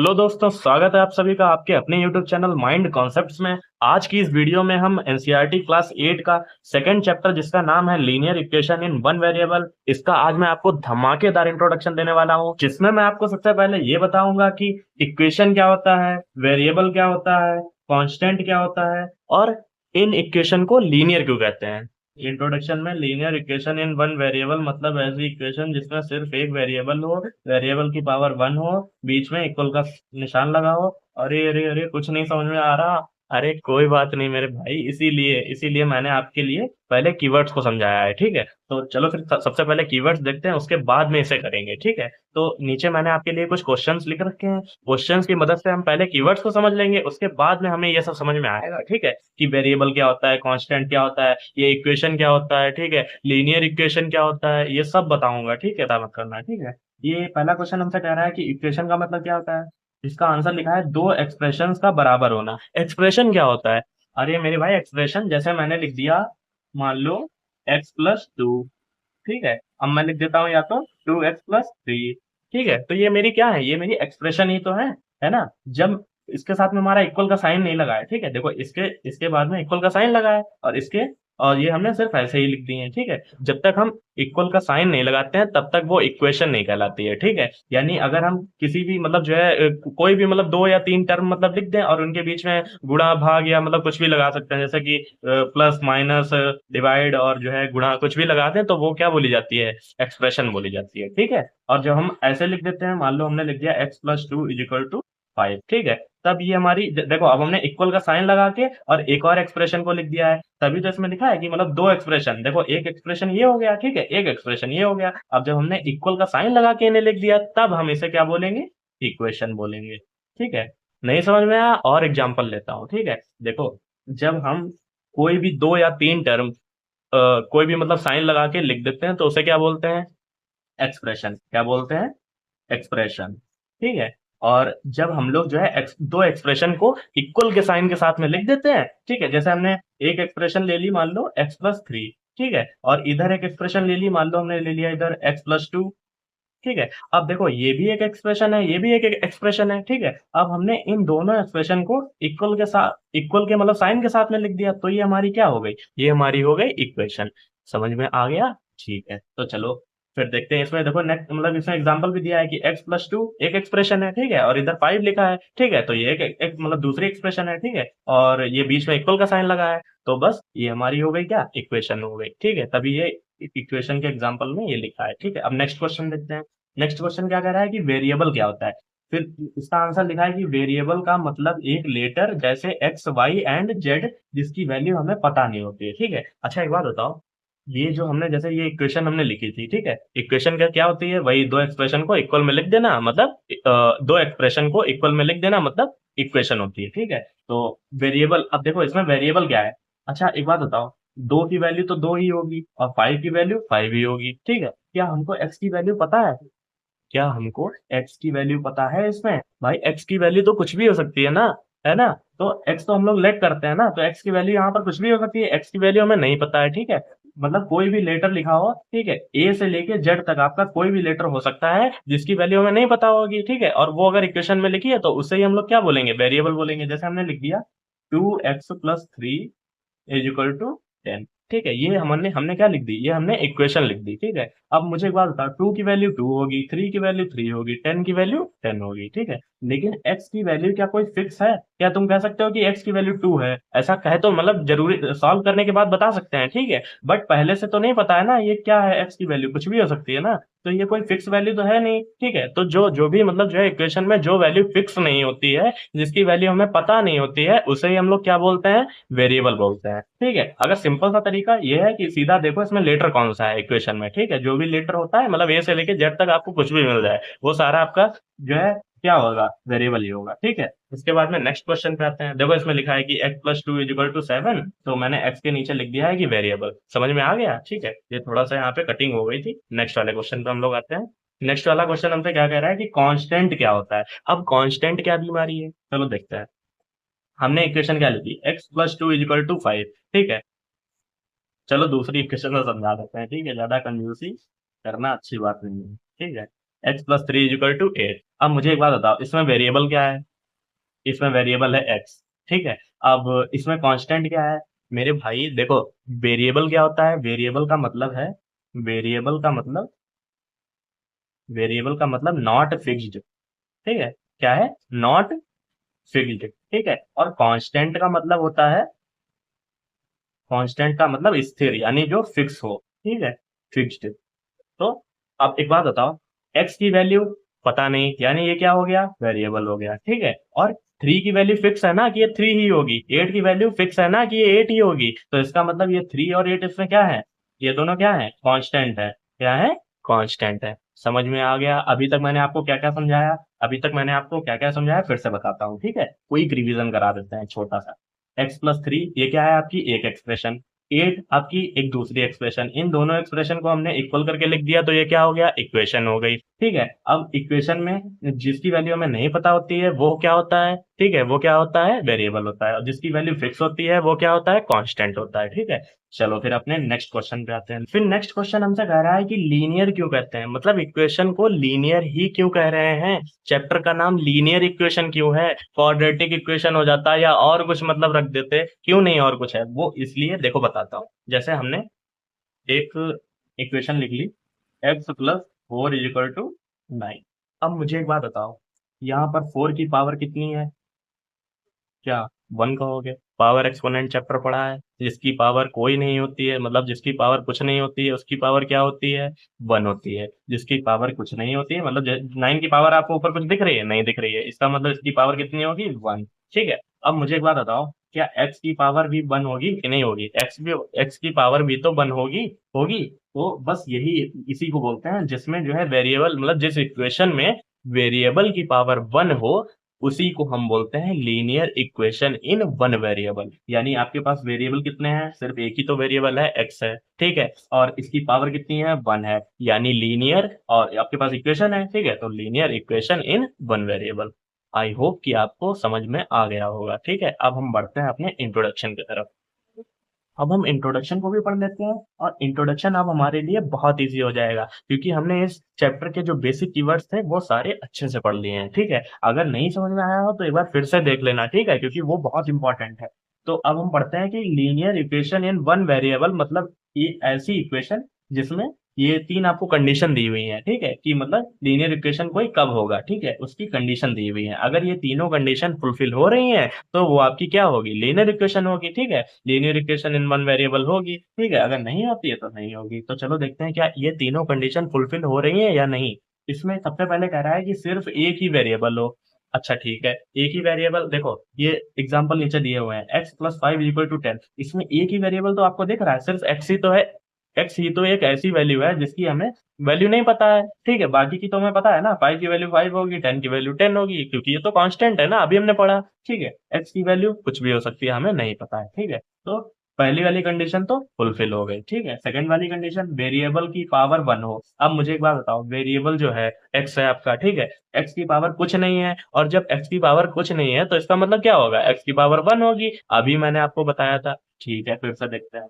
Hello दोस्तों, स्वागत है आप सभी का आपके अपने YouTube चैनल माइंड कॉन्सेप्ट्स में। आज की इस वीडियो में हम एनसीईआरटी क्लास 8 का सेकंड चैप्टर जिसका नाम है linear equation in one variable, इसका आज मैं आपको धमाकेदार इंट्रोडक्शन देने वाला हूं, जिसमें मैं आपको सबसे पहले ये बताऊंगा कि इक्वेशन क्या होता है, वेरिएबल क्या होता है, कांस्टेंट क्या होता है और इन इक्वेशन को लीनियर क्यों कहते हैं। इंट्रोडक्शन में linear equation in one variable मतलब ऐसी इक्वेशन जिसमें सिर्फ एक वेरिएबल हो, वेरिएबल की पावर 1 हो, बीच में इक्वल का निशान लगा हो। अरे अरे अरे, कुछ नहीं समझ में आ रहा। अरे कोई बात नहीं मेरे भाई, इसीलिए इसीलिए मैंने आपके लिए पहले कीवर्ड्स को समझाया है, ठीक है। तो चलो फिर सबसे पहले कीवर्ड्स देखते हैं, उसके बाद में इसे करेंगे, ठीक है। तो नीचे मैंने आपके लिए कुछ क्वेश्चंस लिख रखे हैं। क्वेश्चंस की मदद से हम पहले कीवर्ड्स को समझ लेंगे, उसके बाद में हमें ये सब समझ में आएगा, ठीक है, कि वेरिएबल क्या होता है, कांस्टेंट क्या होता है, ये इक्वेशन क्या होता है, ठीक है, लीनियर इक्वेशन क्या होता है, ये सब बताऊंगा, ठीक है। मत करना, ठीक है। ये पहला क्वेश्चन हमसे कह रहा है कि इक्वेशन का मतलब क्या होता है। इसका आंसर लिखा है दो एक्सप्रेशंस का बराबर होना। एक्सप्रेशन क्या होता है? अरे मेरे भाई, एक्सप्रेशन जैसे मैंने लिख दिया, मान लो x+2, ठीक है। अब मैं लिख देता हूँ या तो 2x+3, ठीक है। तो ये मेरी क्या है, ये मेरी एक्सप्रेशन ही तो है ना। जब इसके साथ में हमारा इक्वल का साइन नहीं लगा है, ठीक है, देखो इसके इसके बाद में इक्वल का साइन लगा है और ये हमने सिर्फ ऐसे ही लिख दिए हैं, ठीक है। जब तक हम इक्वल का साइन नहीं लगाते हैं तब तक वो इक्वेशन नहीं कहलाती है, ठीक है। यानी अगर हम किसी भी मतलब जो है कोई भी मतलब दो या तीन टर्म मतलब लिख दें और उनके बीच में गुणा भाग या मतलब कुछ भी लगा सकते हैं, जैसे कि प्लस माइनस डिवाइड और जो है गुणा कुछ भी लगा दें, तो वो क्या बोली जाती है, एक्सप्रेशन बोली जाती है, ठीक है। और जब हम ऐसे लिख देते हैं, मान लो हमने लिख दिया x+2 = 5, ठीक है। तब ये हमारी देखो, अब हमने इक्वल का साइन लगा के और एक और एक्सप्रेशन को लिख दिया है, तभी तो इसमें लिखा है कि मतलब दो एक्सप्रेशन, देखो एक एक्सप्रेशन ये हो गया, ठीक है, एक एक्सप्रेशन ये हो गया। अब जब हमने इक्वल का साइन लगा के इन्हें लिख दिया, तब हम इसे क्या बोलेंगे, इक्वेशन बोलेंगे, ठीक है। नहीं समझ में आया? और एग्जांपल लेता हूँ, ठीक है। देखो, जब हम कोई भी दो या तीन टर्म कोई भी मतलब साइन लगा के लिख देते हैं तो उसे क्या बोलते हैं, एक्सप्रेशन। क्या बोलते हैं, एक्सप्रेशन, ठीक है। और जब हम लोग जो है दो एक्सप्रेशन को इक्वल के साइन के साथ में लिख देते हैं, ठीक है, जैसे हमने एक एक्सप्रेशन ले ली मान लो x+3, ठीक है, और इधर एक एक्सप्रेशन ले ली, मान लो हमने ले लिया इधर x+2, ठीक है। अब देखो, ये भी एक एक्सप्रेशन है, ये भी एक एक्सप्रेशन है, ठीक है। अब हमने इन दोनों एक्सप्रेशन को इक्वल के मतलब साइन के साथ में लिख दिया, तो ये हमारी क्या हो गई, ये हमारी हो गई इक्वेशन। समझ में आ गया? ठीक है, तो चलो फिर देखते हैं। इसमें देखो नेक्स्ट मतलब इसमें एग्जांपल भी दिया है कि x+2 एक एक्सप्रेशन है, ठीक है, और इधर 5 लिखा है, ठीक है, तो ये एक मतलब दूसरी एक्सप्रेशन है, ठीक है, और ये बीच में इक्वल का साइन लगा है, तो बस ये हमारी हो गई क्या, इक्वेशन हो गई, ठीक है। तभी ये इक्वेशन के एग्जांपल में ये लिखा है, ठीक है। अब नेक्स्ट क्वेश्चन देखते हैं। नेक्स्ट क्वेश्चन क्या कह रहा है कि वेरिएबल क्या होता है। फिर इसका आंसर लिखा है कि वेरिएबल का मतलब एक लेटर जैसे एक्स वाई एंड जेड जिसकी वैल्यू हमें पता नहीं होती है, ठीक है। अच्छा एक बात बताओ, ये जो हमने जैसे ये इक्वेशन हमने लिखी थी, ठीक है, इक्वेशन का क्या होती है, वही दो एक्सप्रेशन को इक्वल में लिख देना मतलब दो एक्सप्रेशन को इक्वल में लिख देना मतलब इक्वेशन होती है, ठीक है। तो वेरिएबल, अब देखो इसमें वेरिएबल क्या है। अच्छा एक बात बताओ, दो की वैल्यू तो दो ही होगी और फाइव की वैल्यू फाइव ही होगी, ठीक है। क्या हमको एक्स की वैल्यू पता है? क्या हमको एक्स की वैल्यू पता है? इसमें भाई एक्स की वैल्यू तो कुछ भी हो सकती है ना। तो एक्स तो हम लोग लेट करते हैं ना, तो एक्स की वैल्यू यहाँ पर कुछ भी हो सकती है, एक्स की वैल्यू हमें नहीं पता है, ठीक है। मतलब कोई भी लेटर लिखा हो, ठीक है, ए से लेके जेड तक आपका कोई भी लेटर हो सकता है जिसकी वैल्यू हमें नहीं पता होगी, ठीक है। और वो अगर इक्वेशन में लिखी है तो उससे ही हम लोग क्या बोलेंगे, वेरिएबल बोलेंगे। जैसे हमने लिख दिया 2x+3 = 10, ठीक है। ये हमने हमने क्या लिख दी, ये हमने इक्वेशन लिख दी, ठीक है। अब मुझे एक बात बताओ, 2 की वैल्यू 2 होगी, 3 की वैल्यू 3 होगी, 10 की वैल्यू 10 होगी, ठीक है। लेकिन x की वैल्यू क्या कोई फिक्स है? क्या तुम कह सकते हो कि x की वैल्यू 2 है? ऐसा कहे तो मतलब जरूरी सॉल्व करने के बाद बता सकते हैं, ठीक है। बट पहले से तो नहीं पता है ना ये क्या है, x की वैल्यू कुछ भी हो सकती है ना। तो ये कोई फिक्स वैल्यू तो है नहीं, ठीक है। तो जो जो भी मतलब जो है इक्वेशन में जो वैल्यू फिक्स नहीं होती है, जिसकी वैल्यू हमें पता नहीं होती है, उसे ही हम लोग क्या बोलते हैं, वेरिएबल बोलते हैं, ठीक है। अगर सिंपल सा तरीका ये है कि सीधा देखो इसमें लेटर कौन सा है इक्वेशन में, ठीक है, जो भी लेटर होता है मतलब ए से लेके जेड तक आपको कुछ भी मिल जाए, वो सारा आपका जो है क्या होगा, वेरिएबल ही होगा, ठीक है। इसके बाद में नेक्स्ट क्वेश्चन पे आते हैं। देखो इसमें लिखा है कि x+2 = 7, तो मैंने x के नीचे लिख दिया है कि वेरिएबल। समझ में आ गया? ठीक है, ये थोड़ा सा यहाँ पे कटिंग हो गई थी। नेक्स्ट वाले क्वेश्चन पे हम लोग आते हैं। नेक्स्ट वाला क्वेश्चन हमसे क्या कह रहा है कि कांस्टेंट क्या होता है। अब कांस्टेंट क्या बीमारी है, चलो देखते हैं। हमने इक्वेशन क्या लिखी, x+2 = 5, ठीक है। चलो दूसरी इक्वेशन में समझा देते हैं, ठीक है, ज्यादा कंफ्यूसी करना अच्छी बात नहीं है, ठीक है। x plus 3 is equal to 8। अब मुझे एक बात बताओ, इसमें वेरिएबल क्या है? इसमें वेरिएबल है x, ठीक है। अब इसमें कांस्टेंट क्या है? मेरे भाई देखो, वेरिएबल क्या होता है? वेरिएबल का मतलब वेरिएबल का मतलब नॉट फिक्स्ड, ठीक है। क्या है? नॉट फिक्स्ड, ठीक है। और कांस्टेंट का मतलब स्थिर, यानी जो फिक्स हो, ठीक है, फिक्स्ड। तो अब एक बात बताओ, x की वैल्यू पता नहीं, यानी ये क्या हो गया? वेरिएबल हो गया, ठीक है। और 3 की वैल्यू फिक्स है ना कि ये 3 ही होगी, 8 की वैल्यू फिक्स है ना कि ये 8 ही होगी, तो इसका मतलब ये 3 और 8 इसमें क्या है? ये दोनों क्या है? कांस्टेंट है। क्या है? कांस्टेंट है। समझ में आ गया? अभी तक मैंने आपको क्या क्या समझाया, फिर से बताता हूँ, ठीक है। क्विक रिवीजन करा देते हैं छोटा सा। x+3 ये क्या है? आपकी एक एक्सप्रेशन। 8 आपकी एक दूसरी एक्सप्रेशन। इन दोनों एक्सप्रेशन को हमने इक्वल करके लिख दिया, तो ये क्या हो गया? इक्वेशन हो गई, ठीक है। अब इक्वेशन में जिसकी वैल्यू हमें नहीं पता होती है वो क्या होता है? ठीक है, वो क्या होता है? वेरिएबल होता है। और जिसकी वैल्यू फिक्स होती है वो क्या होता है? कांस्टेंट होता है, ठीक है। चलो फिर अपने नेक्स्ट क्वेश्चन पे आते हैं। फिर नेक्स्ट क्वेश्चन हमसे कह रहा है कि लीनियर क्यों कहते हैं, मतलब इक्वेशन को लीनियर ही क्यों कह रहे हैं? चैप्टर का नाम लीनियर इक्वेशन क्यों है? क्वाड्रेटिक इक्वेशन हो जाता या और कुछ मतलब रख देते, क्यों नहीं और कुछ है? वो इसलिए, देखो बताता हूँ। जैसे हमने एक इक्वेशन लिख ली, x+4 इज इक्वल टू 9। अब मुझे एक बात बताओ, यहाँ पर 4 की पावर कितनी है? क्या 1 कहोगे? पावर एक्सपोनेंट चैप्टर पढ़ा है, जिसकी पावर कोई नहीं होती है, मतलब जिसकी पावर कुछ नहीं होती है, उसकी पावर क्या होती है? 1 होती है। जिसकी पावर कुछ नहीं होती है, मतलब 9 की पावर आपको ऊपर कुछ दिख रही है? नहीं दिख रही है, इसका मतलब इसकी पावर कितनी होगी? 1, ठीक है। अब मुझे एक बात बताओ, क्या x की पावर भी 1 होगी कि नहीं होगी? x की पावर भी तो 1 होगी। होगी। तो बस यही, इसी को बोलते हैं जिसमें जो है वेरिएबल, मतलब जिस इक्वेशन में वेरिएबल की पावर 1 हो, उसी को हम बोलते हैं linear equation in one variable. यानी आपके पास वेरिएबल कितने हैं? सिर्फ एक ही तो वेरिएबल है, x है, ठीक है। और इसकी पावर कितनी है? 1 है, यानी लीनियर। और आपके पास इक्वेशन है, ठीक है, तो linear equation in one variable. I hope कि आपको समझ में आ गया होगा, ठीक है। अब हम बढ़ते हैं अपने इंट्रोडक्शन की तरफ। अब हम इंट्रोडक्शन को भी पढ़ लेते हैं, और इंट्रोडक्शन अब हमारे लिए बहुत इजी हो जाएगा, क्योंकि हमने इस चैप्टर के जो बेसिक कीवर्ड्स थे वो सारे अच्छे से पढ़ लिए हैं, ठीक है। अगर नहीं समझ में आया हो तो एक बार फिर से देख लेना, ठीक है, क्योंकि वो बहुत इंपॉर्टेंट है। तो अब हम पढ़ते हैं कि linear equation in one variable, मतलब ये ऐसी इक्वेशन जिसमें ये 3 आपको कंडीशन दी हुई है, ठीक है, कि मतलब लीनियर इक्वेशन कोई कब होगा, ठीक है, उसकी कंडीशन दी हुई है। अगर ये तीनों कंडीशन फुलफिल हो रही हैं तो वो आपकी क्या होगी? लीनियर इक्वेशन होगी, ठीक है। Linear equation in one variable होगी, ठीक है। अगर नहीं होती है तो नहीं होगी। तो चलो देखते हैं क्या ये तीनों कंडीशन फुलफिल हो रही है या नहीं। इसमें सबसे पहले कह रहा है कि सिर्फ एक ही वेरिएबल हो। अच्छा ठीक है, एक ही वेरिएबल, देखो ये एग्जांपल नीचे दिए हुए हैं, x+5 इक्वल टू 10। इसमें एक ही वेरिएबल तो आपको दिख रहा है, सिर्फ x ही तो है। x ही तो एक ऐसी वैल्यू है जिसकी हमें वैल्यू नहीं पता है, ठीक है। बाकी की तो हमें पता है ना, 5 की वैल्यू 5 होगी, 10 की वैल्यू 10 होगी, क्योंकि ये तो कांस्टेंट है ना, अभी हमने पढ़ा, ठीक है। x की वैल्यू कुछ भी हो सकती है, हमें नहीं पता है, ठीक है। तो पहली वाली कंडीशन तो फुलफिल हो गई, ठीक है। सेकंड वाली कंडीशन, वेरिएबल की पावर 1 हो। अब मुझे एक बात बताओ, वेरिएबल जो है x है आपका, ठीक है, x की पावर कुछ नहीं है, और जब x की पावर कुछ नहीं है तो इसका मतलब क्या होगा? x की पावर 1 होगी, अभी मैंने आपको बताया था, ठीक है। फिर से देखते हैं,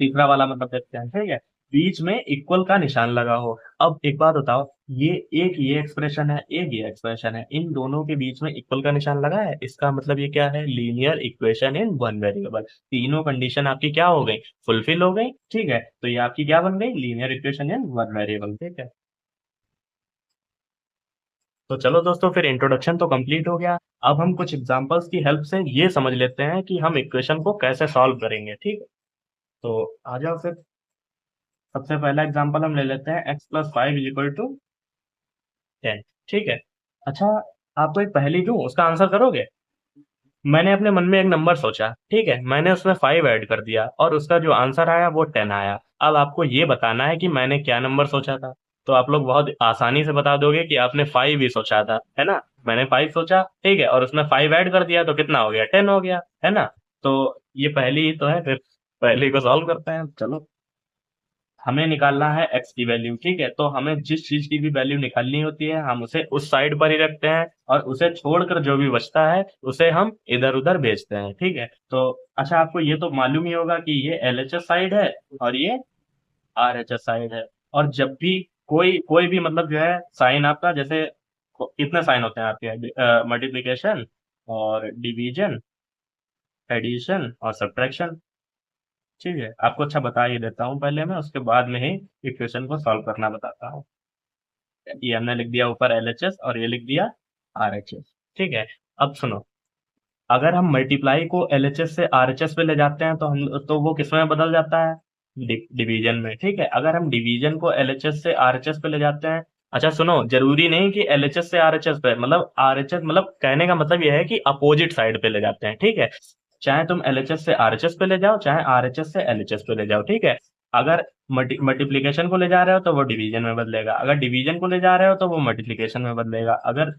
तीसरा वाला मतलब देखते हैं, ठीक है। बीच में इक्वल का निशान लगा हो। अब एक बात बताओ, ये एक ये एक्सप्रेशन है, एक ये एक्सप्रेशन है, इन दोनों के बीच में इक्वल का निशान लगा है, इसका मतलब ये क्या है? Linear equation in one variable. तीनों कंडीशन आपकी क्या हो गई? फुलफिल हो गई, ठीक है। तो ये आपकी क्या बन गई? Linear equation in one variable, ठीक है। तो चलो दोस्तों, फिर इंट्रोडक्शन तो कंप्लीट हो गया। अब हम कुछ एग्जांपल्स की हेल्प से ये समझ लेते हैं कि हम इक्वेशन को कैसे सॉल्व करेंगे, ठीक है। तो आ जाओ फिर। सबसे पहला एग्जांपल हम ले लेते हैं, x+5 इज इक्वल टू 10, ठीक है। अच्छा, आपको एक पहेली दूं, उसका आंसर करोगे? मैंने अपने मन में एक नंबर सोचा, ठीक है, मैंने उसमें 5 ऐड कर दिया, और उसका जो आंसर आया वो 10 आया। अब आपको ये बताना है कि मैंने क्या नंबर सोचा था। तो आप लोग बहुत आसानी से बता दोगे कि आपने 5 ही सोचा था, है ना। मैंने 5 सोचा, ठीक है, और उसमें 5 ऐड कर दिया, तो कितना हो गया? 10 हो गया, है ना। तो ये पहेली ही तो है, फिर पहेली को सॉल्व करते हैं, चलो। हमें निकालना है x की वैल्यू, ठीक है। तो हमें जिस चीज की भी वैल्यू निकालनी होती है, हम उसे उस साइड पर ही रखते हैं, और उसे छोड़कर जो भी बचता है उसे हम इधर उधर भेजते हैं, ठीक है। तो अच्छा, आपको ये तो मालूम ही होगा कि ये LHS साइड है और ये RHS साइड है। और जब भी कोई कोई भी मतलब जो है साइन आपका, जैसे कितने साइन होते हैं आपके, मल्टीप्लिकेशन और डिवीजन, एडिशन और सब्ट्रैक्शन। ठीक है, आपको अच्छा बता ही देता हूँ पहले मैं, उसके बाद में ही इक्वेशन को सॉल्व करना बताता हूँ। ये हमने लिख दिया ऊपर एलएचएस और ये लिख दिया आरएचएस। ठीक है, अब सुनो, अगर हम मल्टीप्लाई को एलएचएस से आरएचएस पे ले जाते हैं तो हम तो वो किस में बदल जाता है, डिवीजन में। ठीक है, अगर हम डिवीजन को एलएचएस से आरएचएस पे ले जाते हैं, अच्छा सुनो, जरूरी नहीं कि एलएचएस से आरएचएस पे, मतलब आरएचएस मतलब कहने का मतलब यह है कि अपोजिट साइड पे ले जाते हैं। ठीक है, चाहे तुम एलएचएस से आरएचएस पे ले जाओ, चाहे आरएचएस से एलएचएस पे ले जाओ। ठीक है, अगर मल्टीप्लीकेशन को ले जा रहे हो तो वो डिवीजन में बदलेगा, अगर डिवीजन को ले जा रहे हो तो वो मल्टीप्लीकेशन में बदलेगा, अगर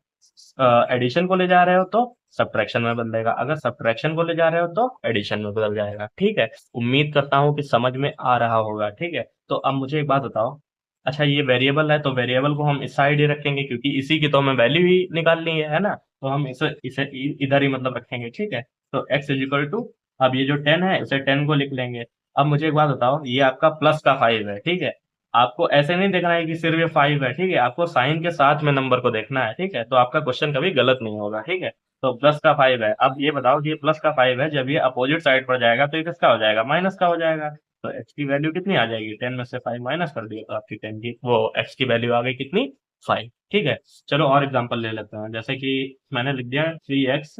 एडिशन को ले जा रहे हो तो सब्ट्रैक्शन में बदलेगा, अगर सब्ट्रैक्शन को ले जा रहे हो तो एडिशन में बदल जाएगा। ठीक है, उम्मीद करता हूँ कि समझ में आ रहा होगा। ठीक है, तो अब मुझे एक बात बताओ, अच्छा ये वेरिएबल है तो वेरिएबल को हम इस साइड ही रखेंगे क्योंकि इसी की तो हमें वैल्यू ही निकालनी है ना, तो हम इसे इसे इधर ही मतलब रखेंगे। ठीक है, तो x इज इक्वल टू, अब ये जो 10 है इसे 10 को लिख लेंगे। अब मुझे एक बात बताओ, ये आपका प्लस का 5 है। ठीक है, आपको ऐसे नहीं देखना है कि सिर्फ ये 5 है। ठीक है, आपको साइन के साथ में नंबर को देखना है। ठीक है, तो आपका क्वेश्चन कभी गलत नहीं होगा। ठीक है, तो प्लस का 5 है। अब ये बताओ कि ये प्लस का 5 है, जब ये अपोजिट साइड पर जाएगा तो ये किसका हो जाएगा, माइनस का हो जाएगा। तो एक्स की वैल्यू कितनी आ जाएगी, 10 में से 5 माइनस कर दिया तो आपकी 10 की वो एक्स की वैल्यू आ गई कितनी, 5। ठीक है, चलो और एग्जांपल ले लेते हैं, जैसे कि मैंने लिख दिया 3x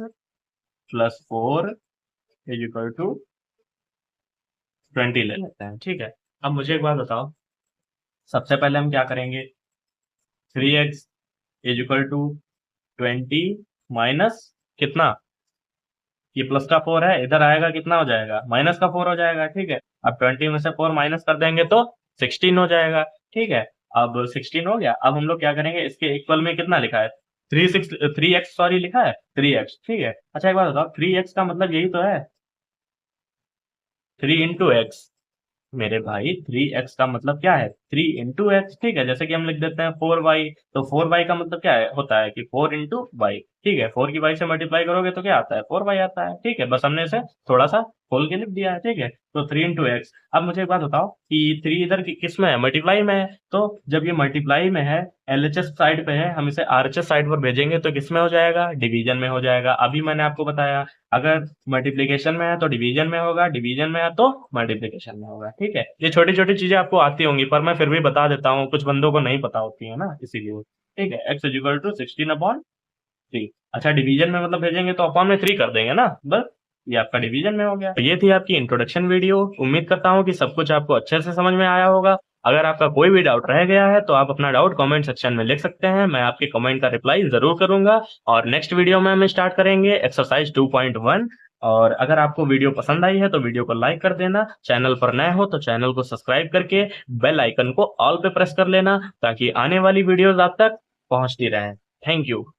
plus 4 is equal to 20 ले लेते हैं। ठीक है, अब मुझे एक बात बताओ, सबसे पहले हम क्या करेंगे, 3x is equal to 20 minus कितना, ये प्लस का 4 है, इधर आएगा कितना हो जाएगा, माइनस का 4 हो जाएगा। ठीक है, अब 20 में से 4 माइनस कर देंगे तो 16 हो जाएगा। ठीक है, अब 16 हो गया। अब हम लोग क्या करेंगे, इसके इक्वल में कितना लिखा है, 3x सॉरी लिखा है 3x। ठीक है, अच्छा एक बात बताओ, 3x का मतलब यही तो है 3 इंटू एक्स। मेरे भाई 3x का मतलब क्या है, 3 इंटू एक्स। ठीक है, जैसे कि हम लिख देते हैं 4y, तो 4y का मतलब क्या है, होता है कि 4 इंटू वाई। ठीक है, 4 की वाई से मल्टीप्लाई करोगे तो क्या आता है, 4y आता है। ठीक है, बस हमने इसे थोड़ा सा खोल के लिख दिया है। ठीक है, तो 3 इंटू एक्स। अब मुझे एक बात बताओ कि 3 इधर किस में है, मल्टीप्लाई में है, तो जब ये मल्टीप्लाई में है, एलएचएस साइड पे है, हम इसे आरएचएस साइड पर भेजेंगे तो किस में हो जाएगा, डिवीजन में हो जाएगा। अभी मैंने आपको बताया, अगर मल्टीप्लिकेशन में है तो डिवीजन में होगा, डिवीजन में है तो मल्टीप्लिकेशन में होगा। ठीक है, ये छोटी छोटी चीजें आपको आती होंगी पर मैं फिर भी बता देता हूँ, कुछ बंदों को नहीं पता होती है ना, इसीलिए। ठीक है, एक्स इज इक्वल टू 16/3। अच्छा डिवीजन में मतलब भेजेंगे तो अपॉन में 3 कर देंगे ना, बस ये आपका डिवीजन में हो गया। तो ये थी आपकी इंट्रोडक्शन वीडियो, उम्मीद करता हूँ कि सब कुछ आपको अच्छे से समझ में आया होगा। अगर आपका कोई भी डाउट रह गया है तो आप अपना डाउट कमेंट सेक्शन में लिख सकते हैं, मैं आपके कमेंट का रिप्लाई जरूर करूंगा। और नेक्स्ट वीडियो में हम स्टार्ट करेंगे एक्सरसाइज 2.1। और अगर आपको वीडियो पसंद आई है तो वीडियो को लाइक कर देना, चैनल पर नए हो तो चैनल को सब्सक्राइब करके बेल आइकन को ऑल पे प्रेस कर लेना ताकि आने वाली वीडियोस आप तक पहुंचती रहे। Thank you.